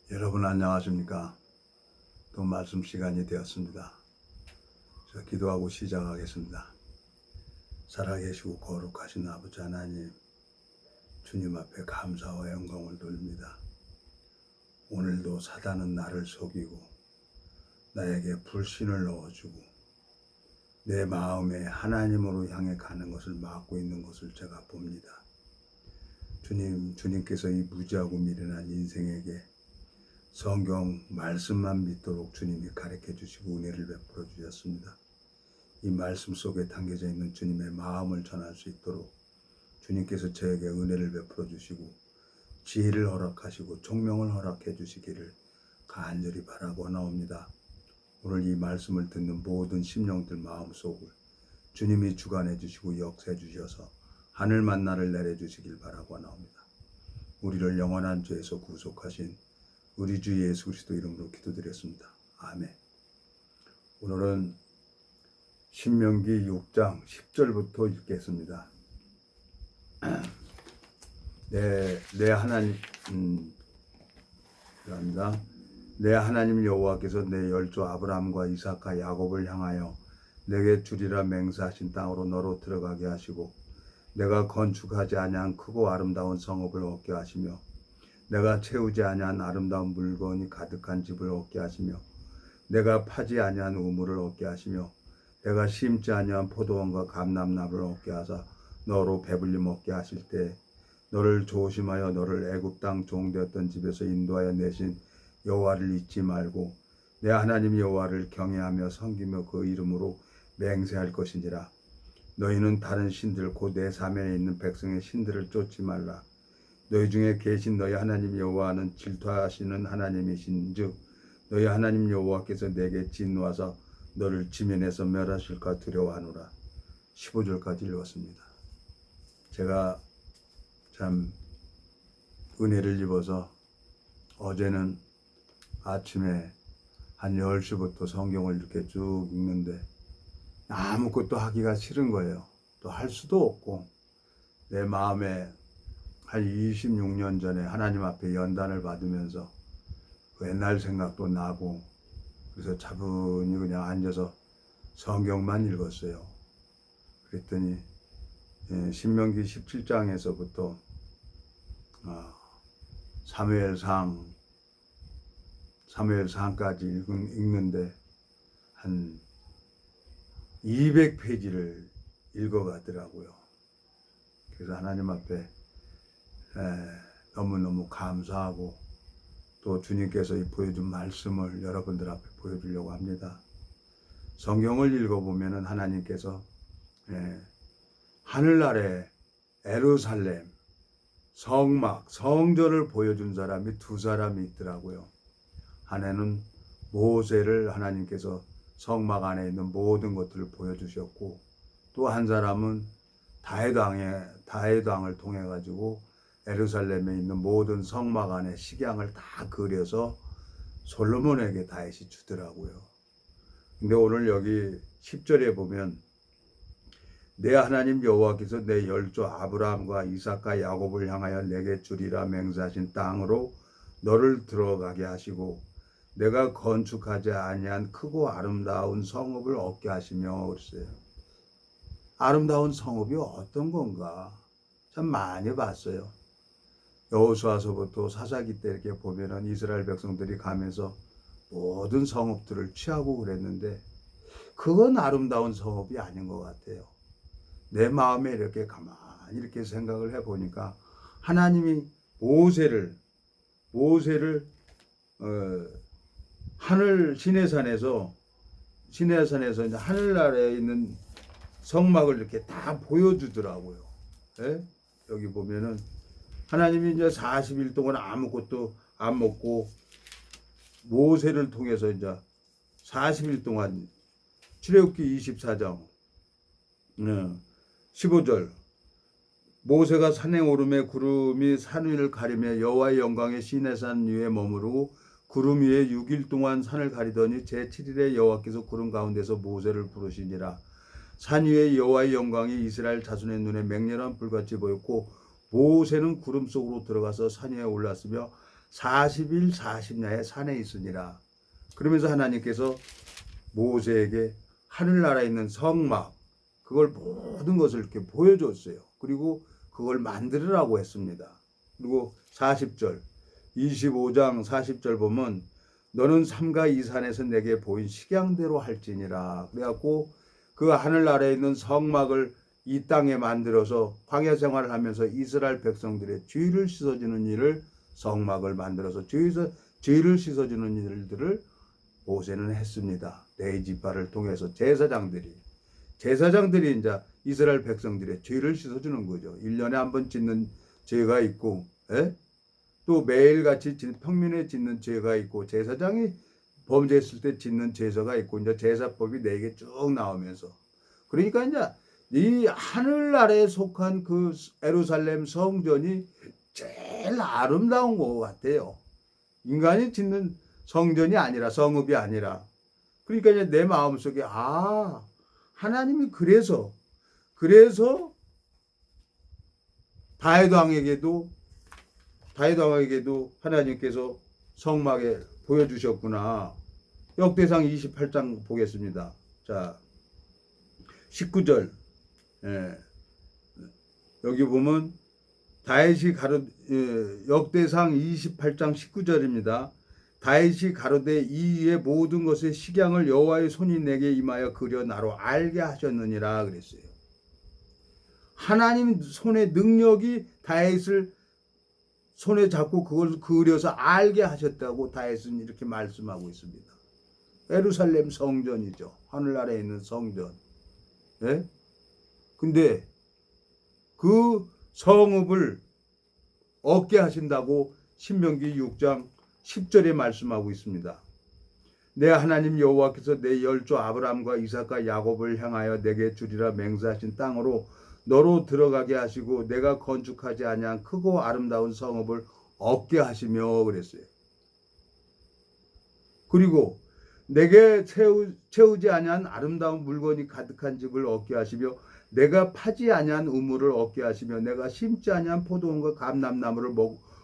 여러분 안녕하십니까? 또 말씀 시간이 되었습니다. 저 기도하고 시작하겠습니다. 살아계시고 거룩하신 아버지 하나님, 주님 앞에 감사와 영광을 돌립니다. 오늘도 사단은 나를 속이고 나에게 불신을 넣어주고 내 마음에 하나님으로 향해 가는 것을 막고 있는 것을 제가 봅니다. 주님께서 이 무지하고 미련한 인생에게 성경 말씀만 믿도록 주님이 가르쳐 주시고 은혜를 베풀어 주셨습니다. 이 말씀 속에 담겨져 있는 주님의 마음을 전할 수 있도록 주님께서 저에게 은혜를 베풀어 주시고 지혜를 허락하시고 총명을 허락해 주시기를 간절히 바라고 나옵니다. 오늘 이 말씀을 듣는 모든 심령들 마음속을 주님이 주관해 주시고 역사해 주셔서 하늘 만나를 내려 주시길 바라고 나옵니다. 우리를 영원한 죄에서 구속하신 우리 주 예수 그리스도 이름으로 기도드렸습니다. 아멘. 오늘은 신명기 6장 10절부터 읽겠습니다. 내 하나님, 감사합니다. 내 하나님 여호와께서 내 열조 아브라함과 이삭과 야곱을 향하여 내게 주리라 맹세하신 땅으로 너로 들어가게 하시고 내가 건축하지 아니한 크고 아름다운 성읍을 얻게 하시며 내가 채우지 아니한 아름다운 물건이 가득한 집을 얻게 하시며 내가 파지 아니한 우물을 얻게 하시며 내가 심지 아니한 포도원과 감람나무를 얻게 하사 너로 배불리 먹게 하실 때 너를 조심하여 너를 애굽 땅 종되었던 집에서 인도하여 내신 여호와를 잊지 말고 내 하나님 여호와를 경외하며 섬기며 그 이름으로 맹세할 것인지라. 너희는 다른 신들 곧 내 사면에 있는 백성의 신들을 쫓지 말라. 너희 중에 계신 너희 하나님 여호와는 질투하시는 하나님이신즉 너희 하나님 여호와께서 내게 진노하사 너를 지면에서 멸하실까 두려워하노라. 15절까지 읽었습니다. 제가 참 은혜를 입어서 어제는 아침에 한 10시부터 성경을 이렇게 쭉 읽는데 아무것도 하기가 싫은 거예요. 또 할 수도 없고 내 마음에 한 26년 전에 하나님 앞에 연단을 받으면서 그 옛날 생각도 나고 그래서 차분히 그냥 앉아서 성경만 읽었어요. 그랬더니 신명기 17장에서부터 사무엘상까지 읽는데 한 200페이지를 읽어가더라고요. 그래서 하나님 앞에 너무너무 감사하고 또 주님께서 보여준 말씀을 여러분들 앞에 보여주려고 합니다. 성경을 읽어보면 하나님께서 하늘나라에 예루살렘 성막 성전을 보여준 사람이 두 사람이 있더라고요. 하나는 모세를 하나님께서 성막 안에 있는 모든 것들을 보여주셨고 또 한 사람은 다윗왕을 통해 가지고 예루살렘에 있는 모든 성막 안에 식양을 다 그려서 솔로몬에게 다윗이 주더라고요. 근데 오늘 여기 10절에 보면 내 하나님 여호와께서 내 열조 아브라함과 이삭과 야곱을 향하여 내게 주리라 맹세하신 땅으로 너를 들어가게 하시고 내가 건축하지 아니한 크고 아름다운 성읍을 얻게 하시며 그랬어요. 아름다운 성읍이 어떤 건가 참 많이 봤어요. 여호수아서부터 사사기 때 이렇게 보면은 이스라엘 백성들이 가면서 모든 성읍들을 취하고 그랬는데 그건 아름다운 성읍이 아닌 것 같아요. 내 마음에 이렇게 가만히 이렇게 생각을 해보니까 하나님이 모세를 하늘 시내산에서 이제 하늘나라에 있는 성막을 이렇게 다 보여주더라고요. 예? 여기 보면은 하나님이 이제 40일 동안 아무것도 안 먹고 모세를 통해서 이제 40일 동안 출애굽기 24장 15절 모세가 산에 오르매 구름이 산 위를 가리며 여호와의 영광의 시내산 위에 머무르고 구름 위에 6일 동안 산을 가리더니 제7일에 여호와께서 구름 가운데서 모세를 부르시니라. 산 위에 여호와의 영광이 이스라엘 자손의 눈에 맹렬한 불같이 보였고 모세는 구름 속으로 들어가서 산 위에 올랐으며 40일 40야의 산에 있으니라. 그러면서 하나님께서 모세에게 하늘나라에 있는 성막, 그걸 모든 것을 이렇게 보여줬어요. 그리고 그걸 만들으라고 했습니다. 그리고 40절, 25장 40절 보면 너는 삼가 이 산에서 내게 보인 식양대로 할지니라. 그래갖고 그 하늘나라에 있는 성막을 이 땅에 만들어서 광야 생활을 하면서 이스라엘 백성들의 죄를 씻어주는 일을, 성막을 만들어서 죄를 씻어주는 일들을 모세는 했습니다. 네 지파를 통해서 제사장들이 이제 이스라엘 백성들의 죄를 씻어주는 거죠. 1년에 한 번 짓는 죄가 있고, 또 매일같이 평민에 짓는 죄가 있고, 제사장이 범죄했을 때 짓는 제사가 있고, 이제 제사법이 4개 쭉 나오면서, 그러니까 이제 이 하늘나라에 속한 그 예루살렘 성전이 제일 아름다운 것 같아요. 인간이 짓는 성전이 아니라, 성읍이 아니라. 그러니까 이제 내 마음속에 하나님이 그래서 다윗 왕에게도 하나님께서 성막에 보여주셨구나. 역대상 28장 보겠습니다. 자, 19절. 여기 보면 다윗이 역대상 28장 19절입니다. 다윗이 가로되 이 위의 모든 것의 식양을 여호와의 손이 내게 임하여 그려 나로 알게 하셨느니라 그랬어요. 하나님 손의 능력이 다윗을 손에 잡고 그걸 그려서 알게 하셨다고 다윗은 이렇게 말씀하고 있습니다. 예루살렘 성전이죠. 하늘나라에 있는 성전. 근데 그 성읍을 얻게 하신다고 신명기 6장 10절에 말씀하고 있습니다. 내 하나님 여호와께서 내 열조 아브라함과 이삭과 야곱을 향하여 내게 주리라 맹세하신 땅으로 너로 들어가게 하시고 내가 건축하지 아니한 크고 아름다운 성읍을 얻게 하시며 그랬어요. 그리고 내게 채우지 아니한 아름다운 물건이 가득한 집을 얻게 하시며 내가 파지 아니한 우물을 얻게 하시며 내가 심지 아니한 포도원과 감람나무를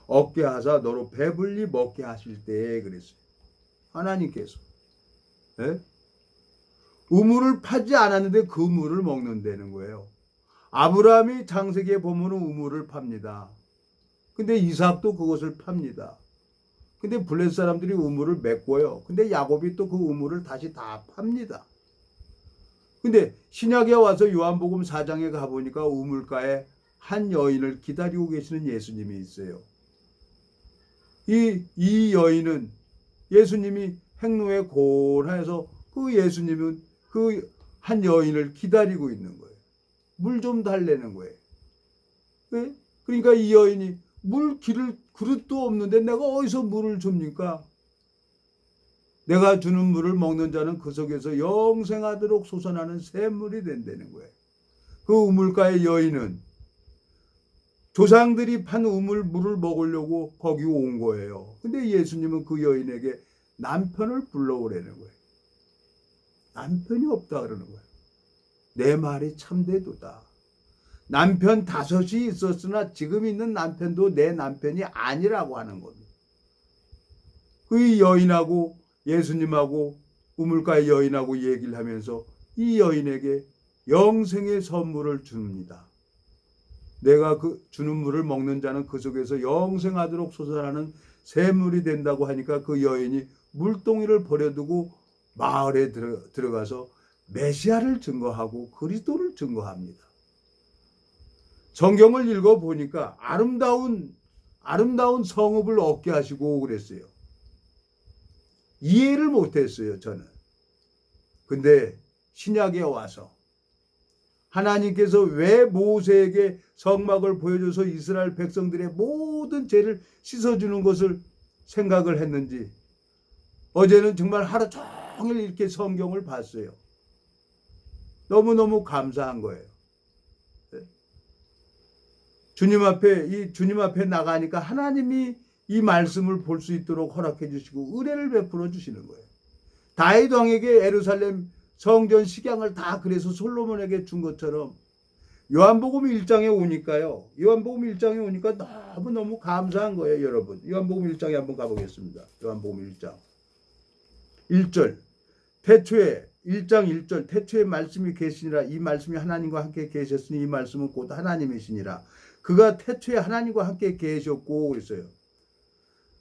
얻게 하사 너로 배불리 먹게 하실 때에 그랬어요. 하나님께서 우물을 파지 않았는데 그 물을 먹는다는 거예요. 아브라함이 창세기에 보면 우물을 팝니다. 근데 이삭도 그것을 팝니다. 근데 블레셋 사람들이 우물을 메꿔요. 근데 야곱이 또 그 우물을 다시 다 팝니다. 근데 신약에 와서 요한복음 4장에 가보니까 우물가에 한 여인을 기다리고 계시는 예수님이 있어요. 이 여인은 예수님이 행로에 고난해서 그 예수님은 그 한 여인을 기다리고 있는 거예요. 물 좀 달래는 거예요. 네? 그러니까 이 여인이 그릇도 없는데 내가 어디서 물을 줍니까? 내가 주는 물을 먹는 자는 그 속에서 영생하도록 솟아나는 샘물이 된다는 거예요. 그 우물가의 여인은 조상들이 판 물을 먹으려고 거기 온 거예요. 근데 예수님은 그 여인에게 남편을 불러오라는 거예요. 남편이 없다 그러는 거예요. 내 말이 참되도다. 남편 5이 있었으나 지금 있는 남편도 내 남편이 아니라고 하는 겁니다. 그 여인하고 예수님하고 우물가의 여인하고 얘기를 하면서 이 여인에게 영생의 선물을 줍니다. 내가 그 주는 물을 먹는 자는 그 속에서 영생하도록 솟아나는 샘물이 된다고 하니까 그 여인이 물동이를 버려두고 마을에 들어가서 메시아를 증거하고 그리스도를 증거합니다. 성경을 읽어보니까 아름다운 성읍을 얻게 하시고 그랬어요. 이해를 못했어요, 저는. 근데 신약에 와서 하나님께서 왜 모세에게 성막을 보여줘서 이스라엘 백성들의 모든 죄를 씻어주는 것을 생각을 했는지 어제는 정말 하루 종일 이렇게 성경을 봤어요. 너무너무 감사한 거예요. 주님 앞에 나가니까 하나님이 이 말씀을 볼 수 있도록 허락해 주시고 은혜를 베풀어 주시는 거예요. 다윗 왕에게 예루살렘 성전 식양을 다 그래서 솔로몬에게 준 것처럼 요한복음 1장에 오니까요. 요한복음 1장에 오니까 너무너무 감사한 거예요, 여러분. 요한복음 1장에 한번 가보겠습니다. 요한복음 1장 1절. 태초에 1장 1절 태초에 말씀이 계시니라. 이 말씀이 하나님과 함께 계셨으니 이 말씀은 곧 하나님이시니라. 그가 태초에 하나님과 함께 계셨고 그랬어요.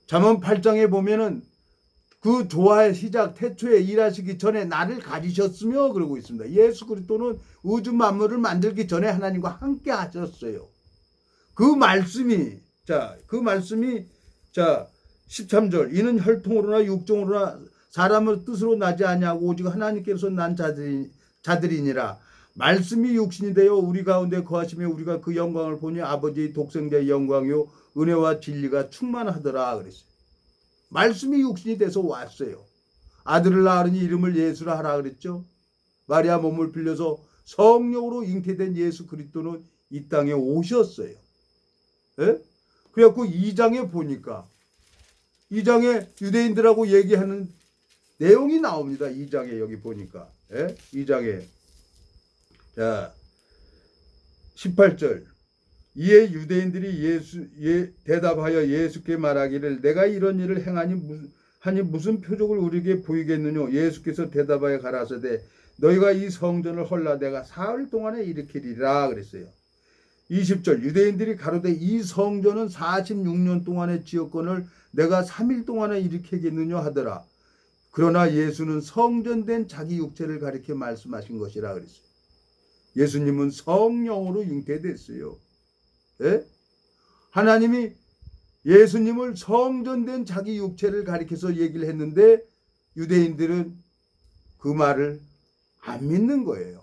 잠언 8장에 보면은 그 조화의 시작 태초에 일하시기 전에 나를 가지셨으며 그러고 있습니다. 예수 그리스도는 우주 만물을 만들기 전에 하나님과 함께 하셨어요. 그 말씀이 13절 이는 혈통으로나 육정으로나 사람의 뜻으로 나지 아니하고 오직 하나님께서 난 자들이니라. 말씀이 육신이 되어 우리 가운데 거하시며 우리가 그 영광을 보니 아버지의 독생자의 영광이요 은혜와 진리가 충만하더라 그랬어요. 말씀이 육신이 돼서 왔어요. 아들을 낳으니 이름을 예수라 하라 그랬죠. 마리아 몸을 빌려서 성령으로 잉태된 예수 그리스도는 이 땅에 오셨어요. 예? 그래갖고 2장에 보니까 2장에 유대인들하고 얘기하는 내용이 나옵니다. 2장에 여기 보니까 2장에 자 18절 이에 유대인들이 대답하여 예수께 말하기를 내가 이런 일을 행하니 무슨 표적을 우리에게 보이겠느냐. 예수께서 대답하여 가라사대 너희가 이 성전을 헐라 내가 사흘 동안에 일으키리라 그랬어요. 20절 유대인들이 가로되 이 성전은 46년 동안의 지었건을 내가 3일 동안에 일으키겠느냐 하더라. 그러나 예수는 성전된 자기 육체를 가리켜 말씀하신 것이라 그랬어요. 예수님은 성령으로 잉태됐어요. 예? 하나님이 예수님을 성전된 자기 육체를 가리켜서 얘기를 했는데 유대인들은 그 말을 안 믿는 거예요.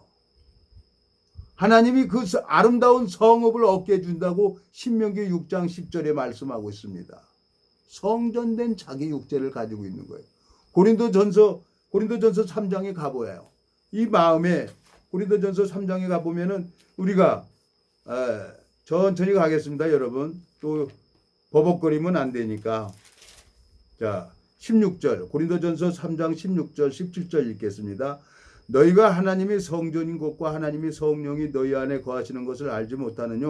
하나님이 그 아름다운 성읍을 얻게 해준다고 신명기 6장 10절에 말씀하고 있습니다. 성전된 자기 육체를 가지고 있는 거예요. 고린도전서 3장에 가보아요. 이 마음에 고린도전서 3장에 가보면은 우리가 천천히 가겠습니다, 여러분. 또 버벅거리면 안 되니까. 자, 16절 고린도전서 3장 16절 17절 읽겠습니다. 너희가 하나님의 성전인 것과 하나님의 성령이 너희 안에 거하시는 것을 알지 못하느냐.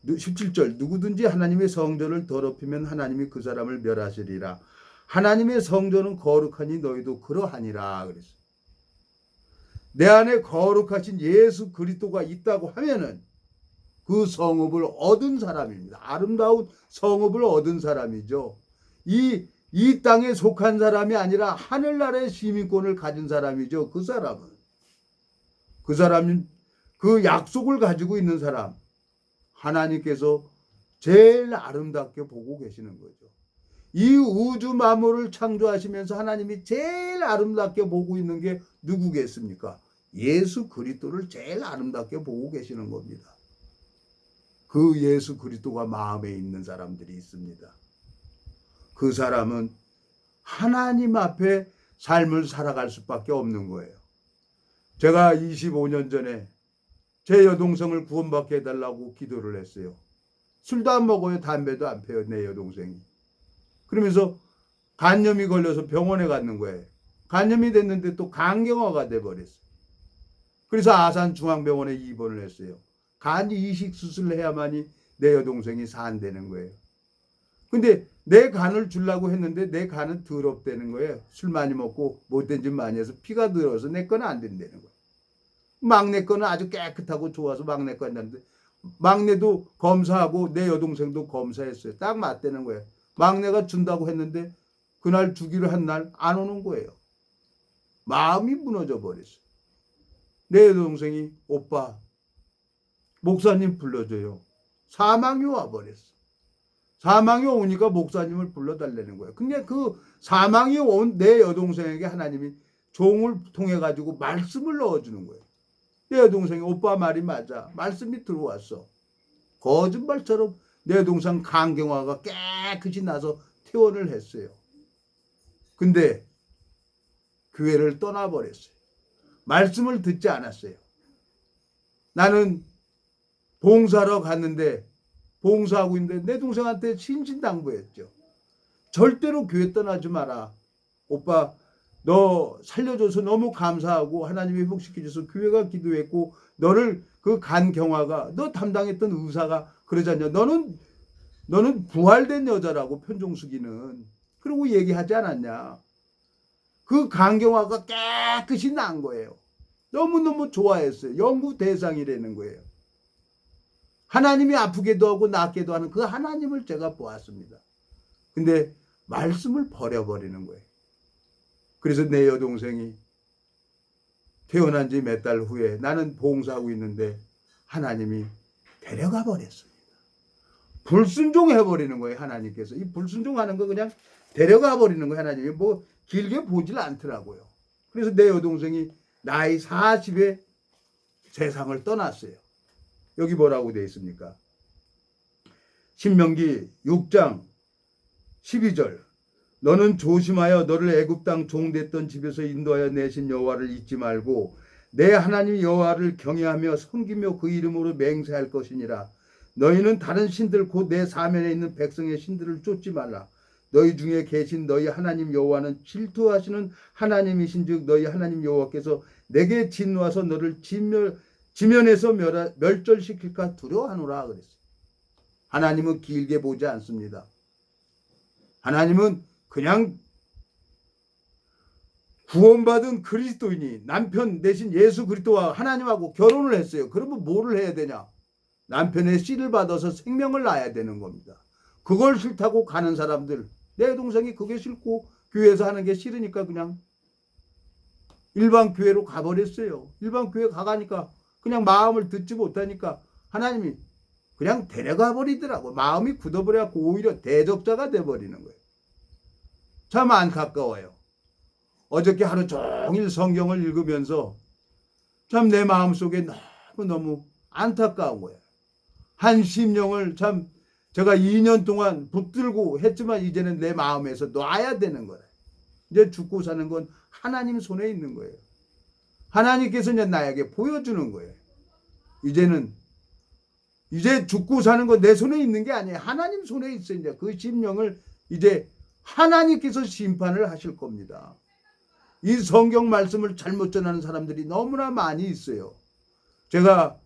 17절 누구든지 하나님의 성전을 더럽히면 하나님이 그 사람을 멸하시리라. 하나님의 성전은 거룩하니 너희도 그러하니라 그랬어요. 내 안에 거룩하신 예수 그리스도가 있다고 하면은 그 성읍을 얻은 사람입니다. 아름다운 성읍을 얻은 사람이죠. 이 땅에 속한 사람이 아니라 하늘나라의 시민권을 가진 사람이죠. 그 사람은 그 약속을 가지고 있는 사람. 하나님께서 제일 아름답게 보고 계시는 거죠. 이 우주 만물을 창조하시면서 하나님이 제일 아름답게 보고 있는 게 누구겠습니까? 예수 그리스도를 제일 아름답게 보고 계시는 겁니다. 그 예수 그리스도가 마음에 있는 사람들이 있습니다. 그 사람은 하나님 앞에 삶을 살아갈 수밖에 없는 거예요. 제가 25년 전에 제 여동생을 구원받게 해달라고 기도를 했어요. 술도 안 먹어요. 담배도 안 피워요. 내 여동생이. 그러면서 간염이 걸려서 병원에 갔는 거예요. 간염이 됐는데 또 간경화가 돼버렸어요. 그래서 아산중앙병원에 입원을 했어요. 간 이식 수술을 해야만이 내 여동생이 산다는 거예요. 근데 내 간을 주려고 했는데 내 간은 더럽다는 거예요. 술 많이 먹고 못된 짓 많이 해서 피가 더러워서 내 거는 안 된다는 거예요. 막내 거는 아주 깨끗하고 좋아서 막내 거 한다는데 막내도 검사하고 내 여동생도 검사했어요. 딱 맞다는 거예요. 막내가 준다고 했는데 그날 주기로 한 날 안 오는 거예요. 마음이 무너져 버렸어요. 내 여동생이 오빠 목사님 불러줘요. 사망이 와버렸어. 사망이 오니까 목사님을 불러달라는 거예요. 근데 그 사망이 온 내 여동생에게 하나님이 종을 통해 가지고 말씀을 넣어주는 거예요. 내 여동생이 오빠 말이 맞아. 말씀이 들어왔어. 거짓말처럼 내 여동생 간경화가 깨끗이 나서 퇴원을 했어요. 근데 교회를 떠나버렸어요. 말씀을 듣지 않았어요. 나는 봉사하러 갔는데 봉사하고 있는데 내 동생한테 신신당부했죠. 절대로 교회 떠나지 마라. 오빠 너 살려줘서 너무 감사하고 하나님이 회복시켜줘서 교회가 기도했고 너를 그 간경화가 너 담당했던 의사가 그러잖냐. 너는 부활된 여자라고 편종숙이는. 그러고 얘기하지 않았냐. 그 간경화가 깨끗이 난 거예요. 너무너무 좋아했어요. 연구 대상이라는 거예요. 하나님이 아프게도 하고 낫게도 하는 그 하나님을 제가 보았습니다. 근데 말씀을 버려버리는 거예요. 그래서 내 여동생이 태어난 지 몇 달 후에 나는 봉사하고 있는데 하나님이 데려가 버렸습니다. 불순종해 버리는 거예요. 하나님께서. 이 불순종하는 거 그냥 데려가 버리는 거예요. 하나님이 뭐 길게 보질 않더라고요. 그래서 내 여동생이 나이 40에 세상을 떠났어요. 여기 뭐라고 되어 있습니까? 신명기 6장 12절. 너는 조심하여 너를 애굽 땅 종됐던 집에서 인도하여 내신 여호와를 잊지 말고 내 하나님 여호와를 경외하며 섬기며 그 이름으로 맹세할 것이니라. 너희는 다른 신들 곧 내 사면에 있는 백성의 신들을 쫓지 말라. 너희 중에 계신 너희 하나님 여호와는 질투하시는 하나님이신즉 너희 하나님 여호와께서 내게 진노하서 너를 지면에서 멸절시킬까 두려워하노라 그랬어요. 하나님은 길게 보지 않습니다. 하나님은 그냥 구원받은 그리스도인이 남편 대신 예수 그리스도와 하나님하고 결혼을 했어요. 그러면 뭐를 해야 되냐? 남편의 씨를 받아서 생명을 낳아야 되는 겁니다. 그걸 싫다고 가는 사람들, 내 동생이 그게 싫고 교회에서 하는 게 싫으니까 그냥 일반 교회로 가버렸어요. 일반 교회 가가니까 그냥 마음을 듣지 못하니까 하나님이 그냥 데려가 버리더라고. 마음이 굳어버려갖고 오히려 대적자가 돼버리는 거예요. 참 안타까워요. 어저께 하루 종일 성경을 읽으면서 참 내 마음속에 너무너무 안타까운 거예요. 한 심령을 참 제가 2년 동안 붙들고 했지만 이제는 내 마음에서 놔야 되는 거예요. 이제 죽고 사는 건 하나님 손에 있는 거예요. 하나님께서 이제 나에게 보여주는 거예요. 이제 죽고 사는 건 내 손에 있는 게 아니에요. 하나님 손에 있어요. 이제 그 심령을 이제 하나님께서 심판을 하실 겁니다. 이 성경 말씀을 잘못 전하는 사람들이 너무나 많이 있어요. 제가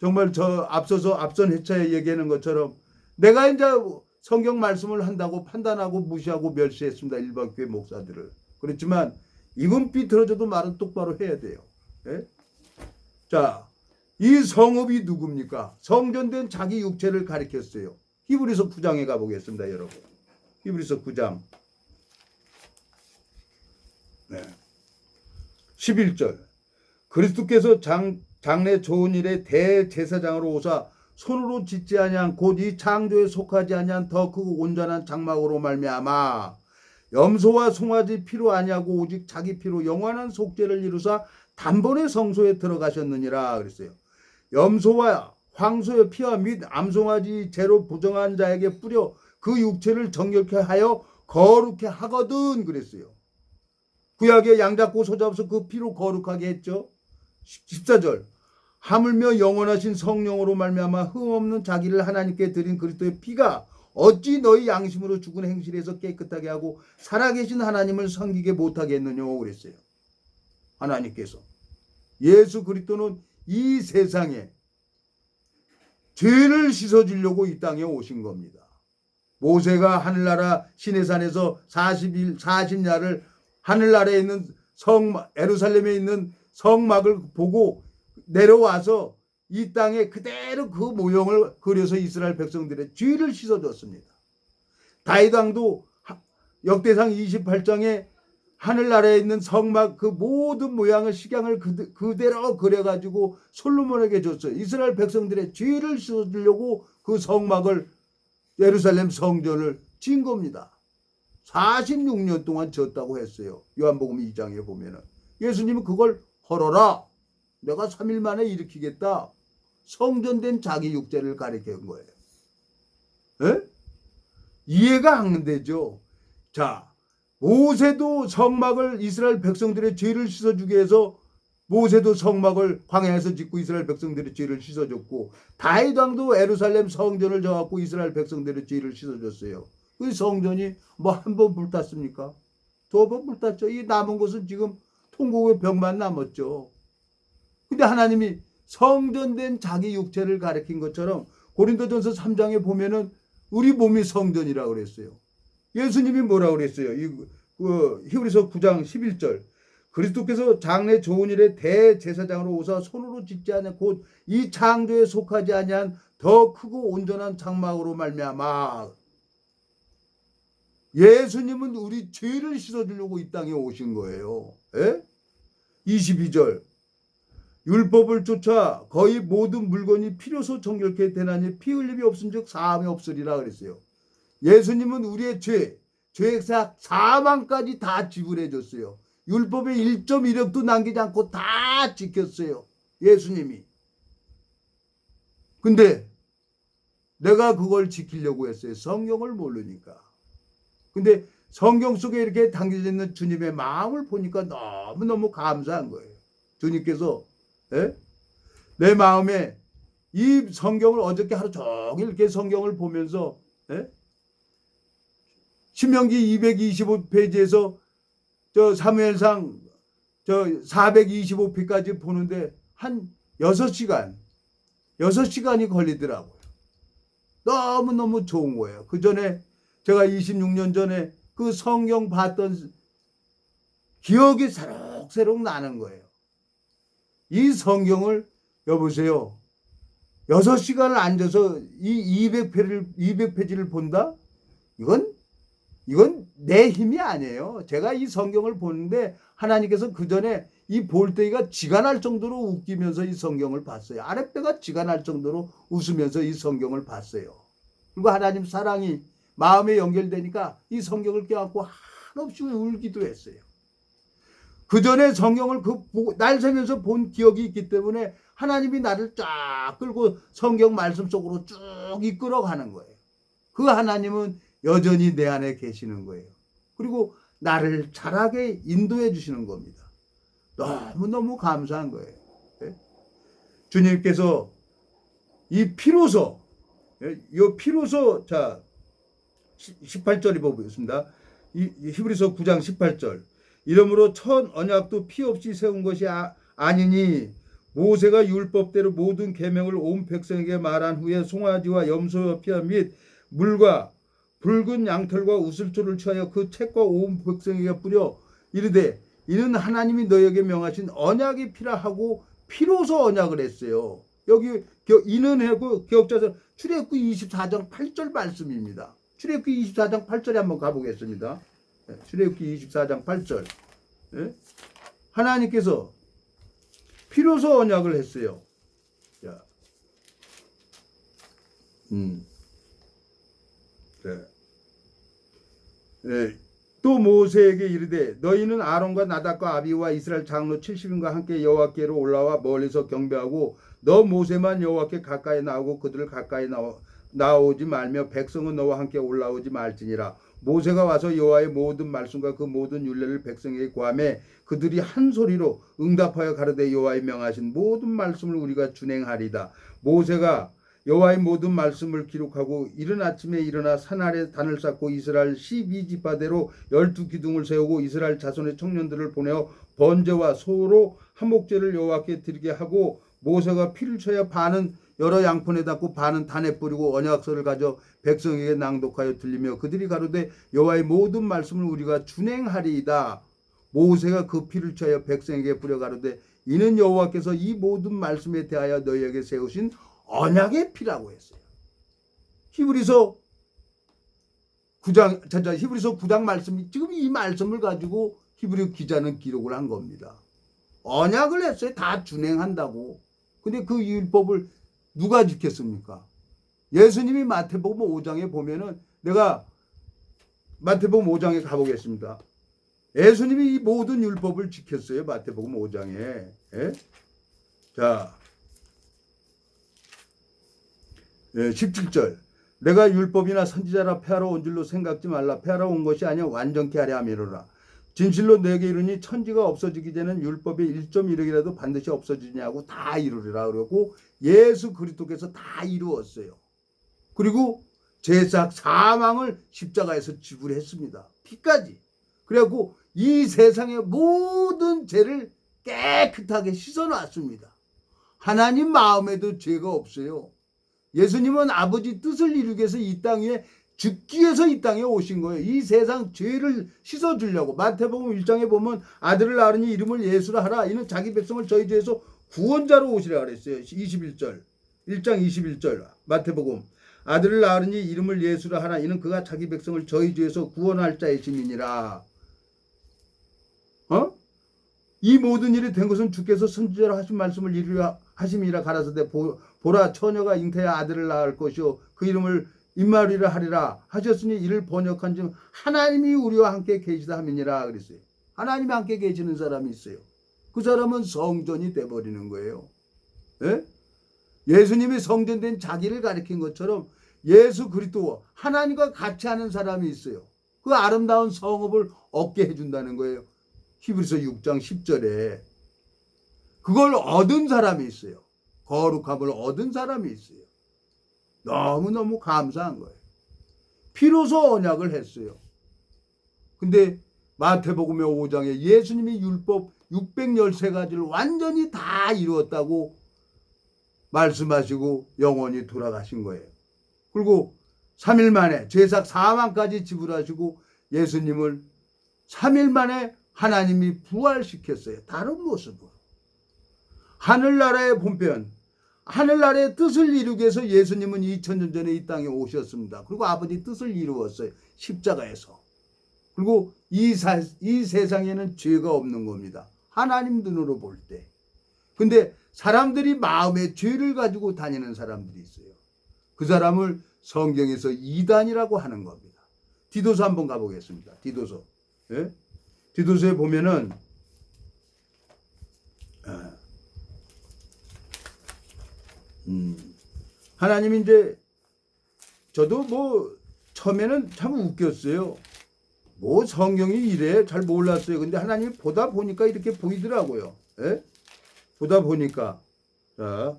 정말 앞선 회차에 얘기하는 것처럼 내가 이제 성경 말씀을 한다고 판단하고 무시하고 멸시했습니다. 일반 교회 목사들을. 그렇지만 입은 삐뚤어져도 말은 똑바로 해야 돼요. 예? 자, 이 성읍이 누굽니까? 성전된 자기 육체를 가리켰어요. 히브리서 9장에 가보겠습니다, 여러분. 히브리서 9장 11절. 그리스도께서 장래 좋은 일에 대제사장으로 오사 손으로 짓지 아니한 곧 이 창조에 속하지 아니한 더 크고 온전한 장막으로 말미암아 염소와 송아지 피로 아니하고 오직 자기 피로 영원한 속죄를 이루사 단번에 성소에 들어가셨느니라 그랬어요. 염소와 황소의 피와 및 암송아지 죄로 부정한 자에게 뿌려 그 육체를 정결케 하여 거룩케 하거든 그랬어요. 구약에 양잡고 소잡아서 그 피로 거룩하게 했죠. 14절. 하물며 영원하신 성령으로 말미암아 흠없는 자기를 하나님께 드린 그리스도의 피가 어찌 너희 양심으로 죽은 행실에서 깨끗하게 하고 살아계신 하나님을 섬기게 못하게 했느냐 그랬어요. 하나님께서. 예수 그리스도는 이 세상에 죄를 씻어주려고 이 땅에 오신 겁니다. 모세가 하늘나라 시내산에서 40야를 하늘나라에 있는 예루살렘에 있는 성막을 보고 내려와서 이 땅에 그대로 그 모형을 그려서 이스라엘 백성들의 죄를 씻어줬습니다. 다윗 왕도 역대상 28장에 하늘나라에 있는 성막 그 모든 모양의 식양을 그대로 그려가지고 솔로몬에게 줬어요. 이스라엘 백성들의 죄를 씻어주려고 그 성막을 예루살렘 성전을 진 겁니다. 46년 동안 졌다고 했어요. 요한복음 2장에 보면은 예수님은 그걸 헐어라. 내가 3일 만에 일으키겠다. 성전된 자기 육체를 가리킨 거예요. 에? 이해가 안 되죠. 자, 모세도 성막을 이스라엘 백성들의 죄를 씻어주기 위해서 모세도 성막을 광야에서 짓고 이스라엘 백성들의 죄를 씻어줬고 다윗 왕도 예루살렘 성전을 져갖고 이스라엘 백성들의 죄를 씻어줬어요. 그 성전이 뭐 한 번 불탔습니까? 두 번 불탔죠. 이 남은 것은 지금 통곡의 벽만 남았죠. 근데 하나님이 성전된 자기 육체를 가리킨 것처럼 고린도전서 3장에 보면은 우리 몸이 성전이라고 그랬어요. 예수님이 뭐라고 그랬어요? 히브리서 9장 11절. 그리스도께서 장래 좋은 일에 대제사장으로 오사 손으로 짓지 않은 곧 이 창조에 속하지 아니한 더 크고 온전한 장막으로 말미암아. 예수님은 우리 죄를 씻어주려고 이 땅에 오신 거예요. 22절. 율법을 쫓아 거의 모든 물건이 필요소 정결케 되나니 피 흘림이 없은즉 사함이 없으리라 그랬어요. 예수님은 우리의 죄의 사망까지 다 지불해 줬어요. 율법의 1.1획도 남기지 않고 다 지켰어요. 예수님이. 근데 내가 그걸 지키려고 했어요. 성경을 모르니까. 근데 성경 속에 이렇게 담겨져 있는 주님의 마음을 보니까 너무너무 감사한 거예요. 주님께서 내 마음에 이 성경을 어저께 하루 종일 이렇게 성경을 보면서 신명기 225페이지에서 저 사무엘상 저 425페이지까지 보는데 한 6시간이 걸리더라고요. 너무너무 좋은 거예요. 그 전에 제가 26년 전에 그 성경 봤던 기억이 새록새록 나는 거예요. 이 성경을 여보세요. 6시간을 앉아서 이 200페이지를 본다? 이건 내 힘이 아니에요. 제가 이 성경을 보는데 하나님께서 그 전에 이 볼때기가 쥐가 날 정도로 웃기면서 이 성경을 봤어요. 아랫배가 쥐가 날 정도로 웃으면서 이 성경을 봤어요. 그리고 하나님 사랑이 마음에 연결되니까 이 성경을 껴안고 한없이 울기도 했어요. 그 전에 성경을 날 새면서 본 기억이 있기 때문에 하나님이 나를 쫙 끌고 성경 말씀 속으로 쭉 이끌어가는 거예요. 그 하나님은 여전히 내 안에 계시는 거예요. 그리고 나를 잘하게 인도해 주시는 겁니다. 너무너무 감사한 거예요. 주님께서 이 피로소, 자 18절 입어보겠습니다. 히브리서 9장 18절. 이러므로 첫 언약도 피 없이 세운 것이 아니니 모세가 율법대로 모든 계명을 온 백성에게 말한 후에 송아지와 염소와 피와 및 물과 붉은 양털과 우슬초를 취하여 그 책과 온 백성에게 뿌려 이르되 이는 하나님이 너에게 명하신 언약이 피라 하고 피로서 언약을 했어요. 여기 이는 하고 기억자서 출애굽기 24장 8절 말씀입니다. 출애굽기 24장 8절에 한번 가보겠습니다. 출애굽기 24장 8절. 하나님께서 피로서 언약을 했어요. 자, 또 모세에게 이르되 너희는 아론과 나답과 아비와 이스라엘 장로 70인과 함께 여호와께로 올라와 멀리서 경배하고 너 모세만 여호와께 가까이 나오고 그들을 가까이 나오지 말며 백성은 너와 함께 올라오지 말지니라. 모세가 와서 여호와의 모든 말씀과 그 모든 율례를 백성에게 고하매 그들이 한 소리로 응답하여 가로되 여호와의 명하신 모든 말씀을 우리가 준행하리다. 모세가 여호와의 모든 말씀을 기록하고 이른 아침에 일어나 산 아래 단을 쌓고 이스라엘 12지파대로 12기둥을 세우고 이스라엘 자손의 청년들을 보내어 번제와 소로 한목제를 여호와께 드리게 하고 모세가 피를 쳐야 반은 여러 양푼에 닦고 반은 단에 뿌리고 언약서를 가져 백성에게 낭독하여 들리며 그들이 가로되 여호와의 모든 말씀을 우리가 준행하리이다. 모세가 그 피를 쳐야 백성에게 뿌려 가로되 이는 여호와께서 이 모든 말씀에 대하여 너희에게 세우신 언약의 피라고 했어요. 히브리서 9장 말씀이 지금 이 말씀을 가지고 히브리 기자는 기록을 한 겁니다. 언약을 했어요. 다 준행한다고. 근데 그 율법을 누가 지켰습니까? 예수님이 마태복음 5장에 보면은 내가 마태복음 5장에 가보겠습니다. 예수님이 이 모든 율법을 지켰어요. 마태복음 5장에. 자 17절. 내가 율법이나 선지자라 폐하러 온 줄로 생각지 말라. 폐하러 온 것이 아니라 완전케 하려 함이로라. 진실로 너에게 이르니 천지가 없어지기 전에는 율법의 1.1획이라도 반드시 없어지냐고 다 이루리라 그러고 예수 그리스도께서 다 이루었어요. 그리고 제사 사망을 십자가에서 지불했습니다. 피까지. 그래갖고 이 세상의 모든 죄를 깨끗하게 씻어놨습니다. 하나님 마음에도 죄가 없어요. 예수님은 아버지 뜻을 이루기 위해서 이 땅에 죽기 위해서 이 땅에 오신 거예요. 이 세상 죄를 씻어주려고. 마태복음 1장에 보면 아들을 낳으니 이름을 예수라 하라. 이는 자기 백성을 저희 죄에서 구원자로 오시라 그랬어요. 21절. 1장 21절 마태복음. 아들을 낳으니 이름을 예수라 하라. 이는 그가 자기 백성을 저희 죄에서 구원할 자이심이니라. 이 모든 일이 된 것은 주께서 선지자로 하신 말씀을 이루려 하심이라 가라사대 보라 처녀가 잉태하 아들을 낳을 것이요 그 이름을 임마누엘이라 하리라 하셨으니 이를 번역한즉 하나님이 우리와 함께 계시다 함이니라 그랬어요. 하나님이 함께 계시는 사람이 있어요. 그 사람은 성전이 돼버리는 거예요. 예? 예수님이 성전된 자기를 가리킨 것처럼 예수 그리스도 하나님과 같이 하는 사람이 있어요. 그 아름다운 성읍을 얻게 해준다는 거예요. 히브리서 6장 10절에 그걸 얻은 사람이 있어요. 거룩함을 얻은 사람이 있어요. 너무너무 감사한 거예요. 비로소 언약을 했어요. 근데 마태복음 5장에 예수님이 율법 613가지를 완전히 다 이루었다고 말씀하시고 영원히 돌아가신 거예요. 그리고 3일 만에 제삭 4만까지 지불하시고 예수님을 3일 만에 하나님이 부활시켰어요. 다른 모습으로. 하늘나라의 본편, 하늘나라의 뜻을 이루기 위해서 예수님은 2000년 전에 이 땅에 오셨습니다. 그리고 아버지 뜻을 이루었어요. 십자가에서. 그리고 이 세상에는 죄가 없는 겁니다. 하나님 눈으로 볼 때. 근데 사람들이 마음에 죄를 가지고 다니는 사람들이 있어요. 그 사람을 성경에서 이단이라고 하는 겁니다. 디도서 한번 가보겠습니다. 디도서. 예? 디도서에 보면은 하나님이 이제 저도 뭐 처음에는 참 웃겼어요. 뭐 성경이 이래 잘 몰랐어요. 근데 하나님이 보다 보니까 이렇게 보이더라고요. 예? 보다 보니까 자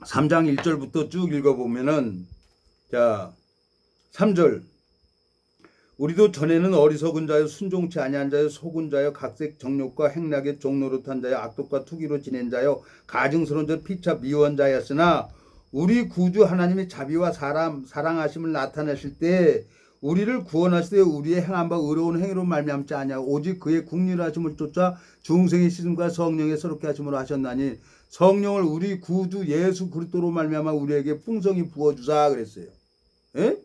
3장 1절부터 쭉 읽어보면은 자 3절 우리도 전에는 어리석은 자여 순종치 아니한 자여 속은 자여 각색 정욕과 행락의 종노릇한 자여 악독과 투기로 지낸 자여 가증스러운 자 피차 미워한 자였으나 우리 구주 하나님의 자비와 사랑하심을 나타내실 때 우리를 구원하실 때 우리의 행한 바 의로운 행위로 말미암지 아니하 오직 그의 국률하심을 쫓아 중생의 씻음과 성령의 새롭게 하심으로 하셨나니 성령을 우리 구주 예수 그리스도로 말미암아 우리에게 풍성히 부어주사 그랬어요. 예?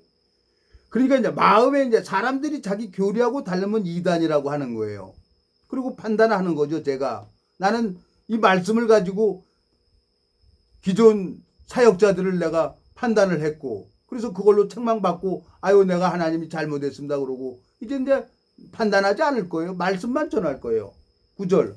그러니까 이제 마음에 이제 사람들이 자기 교리하고 다르면 이단이라고 하는 거예요. 그리고 판단하는 거죠. 제가 나는 이 말씀을 가지고 기존 사역자들을 내가 판단을 했고 그래서 그걸로 책망받고 아유 내가 하나님이 잘못했습니다 그러고 이제 판단하지 않을 거예요. 말씀만 전할 거예요. 9절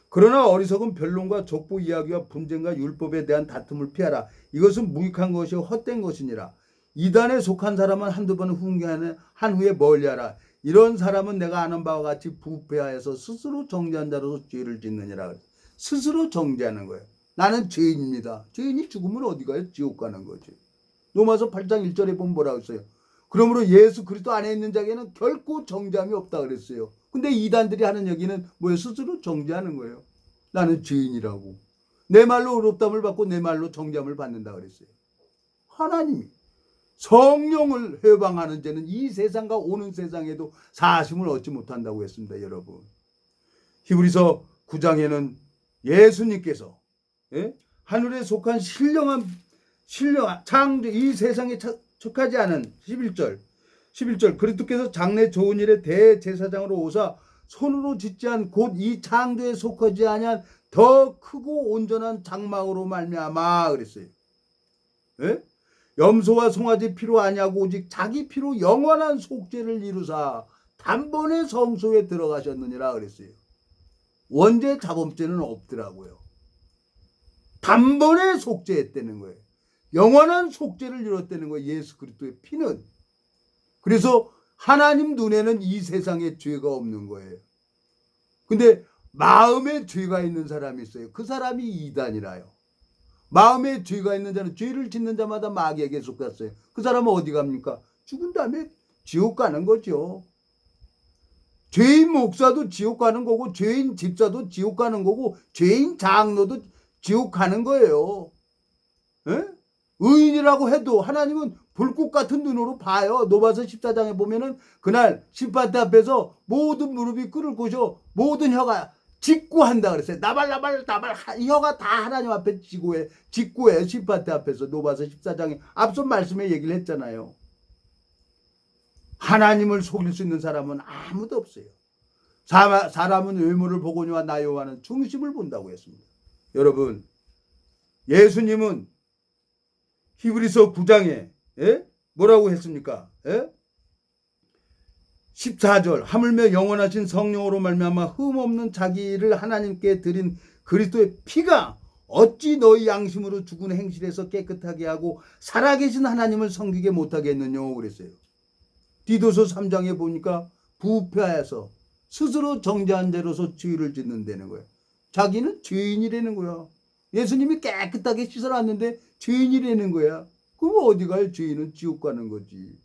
그러나 어리석은 변론과 족보 이야기와 분쟁과 율법에 대한 다툼을 피하라. 이것은 무익한 것이요 헛된 것이니라. 이단에 속한 사람은 한두 번 훈계한 후에 멀리하라. 이런 사람은 내가 아는 바와 같이 부패하여서 스스로 정죄한 자로서 죄를 짓느니라. 스스로 정죄하는 거예요. 나는 죄인입니다. 죄인이 죽으면 어디 가요? 지옥 가는 거지. 로마서 8장 1절에 보면 뭐라고 했어요? 그러므로 예수 그리스도 안에 있는 자에게는 결코 정죄함이 없다 그랬어요. 근데 이단들이 하는 얘기는 뭐예요? 스스로 정죄하는 거예요. 나는 죄인이라고. 내 말로 의롭다함을 받고 내 말로 정죄함을 받는다 그랬어요. 하나님이 성령을 해방하는 자는 이 세상과 오는 세상에도 사심을 얻지 못한다고 했습니다. 여러분. 히브리서 9장에는 예수님께서 하늘에 속한 신령한 창조 이 세상에 속하지 않은 11절 그리스도께서 장래 좋은 일에 대제사장으로 오사 손으로 짓지 않은 곧 이 창조에 속하지 아니한 더 크고 온전한 장막으로 말미암아 그랬어요. 예? 염소와 송아지 피로 아니하고 오직 자기 피로 영원한 속죄를 이루사 단번에 성소에 들어가셨느니라 그랬어요. 원죄 자범죄는 없더라고요. 단번에 속죄했다는 거예요. 영원한 속죄를 이뤘다는 거예요. 예수 그리스도의 피는. 그래서 하나님 눈에는 이 세상에 죄가 없는 거예요. 근데 마음에 죄가 있는 사람이 있어요. 그 사람이 이단이라요. 마음에 죄가 있는 자는 죄를 짓는 자마다 마귀에게 속았어요. 그 사람은 어디 갑니까? 죽은 다음에 지옥 가는 거죠. 죄인 목사도 지옥 가는 거고, 죄인 집사도 지옥 가는 거고, 죄인 장로도 지옥 가는 거예요. 에? 의인이라고 해도 하나님은 불꽃 같은 눈으로 봐요. 노바서 14장에 보면은 그날 심판대 앞에서 모든 무릎이 꿇을고죠, 모든 혀가 직구한다 그랬어요. 나발 혀가 다 하나님 앞에 직구해 심판대 앞에서. 노바서 14장에 앞선 말씀에 얘기를 했잖아요. 하나님을 속일 수 있는 사람은 아무도 없어요. 사람은 외모를 보거니와 나 여호와는 중심을 본다고 했습니다. 여러분, 예수님은 히브리서 9장에 뭐라고 했습니까? 14절 하물며 영원하신 성령으로 말미암아 흠없는 자기를 하나님께 드린 그리스도의 피가 어찌 너희 양심으로 죽은 행실에서 깨끗하게 하고 살아계신 하나님을 섬기게 못하게 했느냐 그랬어요. 디도서 3장에 보니까 부패하여서 스스로 정죄한 죄로서 죄를 짓는다는 거예요. 자기는 죄인이라는 거야. 예수님이 깨끗하게 씻어놨는데 죄인이라는 거야. 그럼 어디 가요? 죄인은 지옥 가는 거지.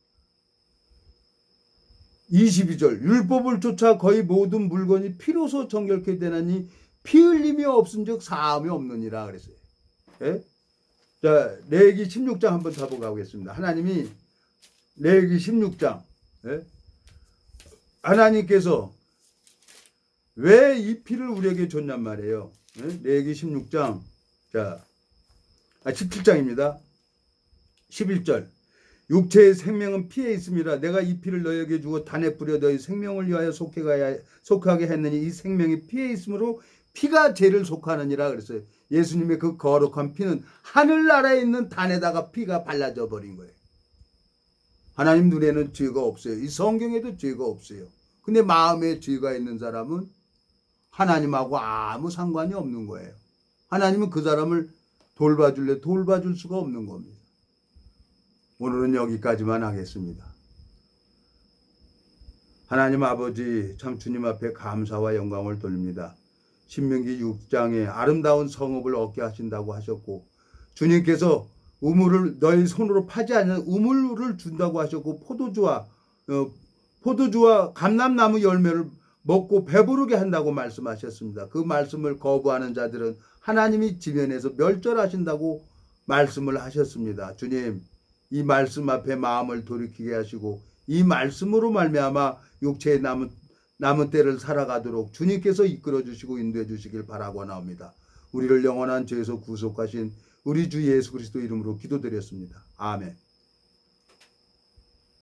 22절 율법을 쫓아 거의 모든 물건이 피로서 정결케 되나니 피 흘림이 없은즉 사함이 없느니라 그랬어요. 자, 레위기 16장 한번 다 보고 가겠습니다. 하나님이 레위기 16장 하나님께서 왜 이 피를 우리에게 줬냔 말이에요. 레위기 16장 17장입니다. 11절 육체의 생명은 피에 있음이라 내가 이 피를 너희에게 주고 단에 뿌려 너희 생명을 위하여 속하게 했느니 이 생명이 피에 있으므로 피가 죄를 속하느니라 그랬어요. 예수님의 그 거룩한 피는 하늘나라에 있는 단에다가 피가 발라져 버린 거예요. 하나님 눈에는 죄가 없어요. 이 성경에도 죄가 없어요. 근데 마음에 죄가 있는 사람은 하나님하고 아무 상관이 없는 거예요. 하나님은 그 사람을 돌봐줄 수가 없는 겁니다. 오늘은 여기까지만 하겠습니다. 하나님 아버지, 참 주님 앞에 감사와 영광을 돌립니다. 신명기 6장에 아름다운 성읍을 얻게 하신다고 하셨고, 주님께서 우물을 너희 손으로 파지 않는 우물을 준다고 하셨고, 포도주와 감람나무 열매를 먹고 배부르게 한다고 말씀하셨습니다. 그 말씀을 거부하는 자들은 하나님이 지면에서 멸절하신다고 말씀을 하셨습니다. 주님, 이 말씀 앞에 마음을 돌이키게 하시고 이 말씀으로 말미암아 육체의 남은 때를 살아가도록 주님께서 이끌어 주시고 인도해 주시길 바라고나옵니다. 우리를 영원한 죄에서 구속하신 우리 주 예수 그리스도 이름으로 기도드렸습니다. 아멘.